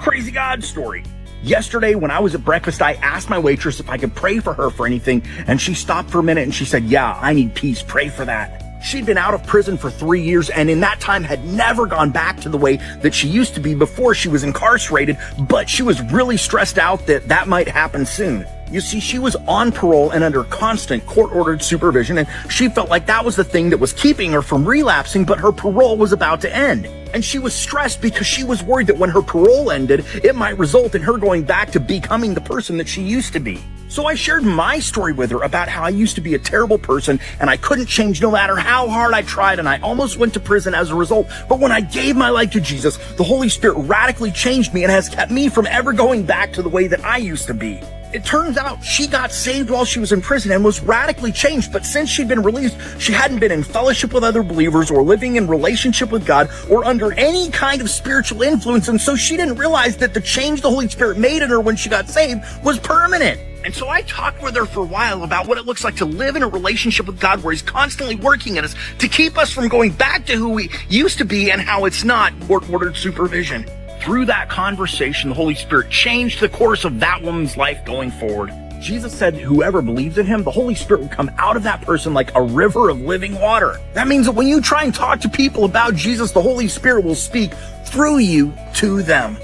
Crazy God story. Yesterday, when I was at breakfast, I asked my waitress if I could pray for her for anything, and she stopped for a minute and she said, "Yeah, I need peace. Pray for that." She'd been out of prison for 3 years and in that time had never gone back to the way that she used to be before she was incarcerated, but she was really stressed out that that might happen soon. You see, she was on parole and under constant court-ordered supervision, and she felt like that was the thing that was keeping her from relapsing, but her parole was about to end. And she was stressed because she was worried that when her parole ended, it might result in her going back to becoming the person that she used to be. So I shared my story with her about how I used to be a terrible person and I couldn't change no matter how hard I tried, and I almost went to prison as a result. But when I gave my life to Jesus, the Holy Spirit radically changed me and has kept me from ever going back to the way that I used to be. It turns out she got saved while she was in prison and was radically changed, but since she'd been released, she hadn't been in fellowship with other believers or living in relationship with God or under any kind of spiritual influence, and so she didn't realize that the change the Holy Spirit made in her when she got saved was permanent. And so I talked with her for a while about what it looks like to live in a relationship with God where He's constantly working at us to keep us from going back to who we used to be and how it's not court-ordered supervision. Through that conversation, the Holy Spirit changed the course of that woman's life going forward. Jesus said whoever believes in Him, the Holy Spirit will come out of that person like a river of living water. That means that when you try and talk to people about Jesus, the Holy Spirit will speak through you to them.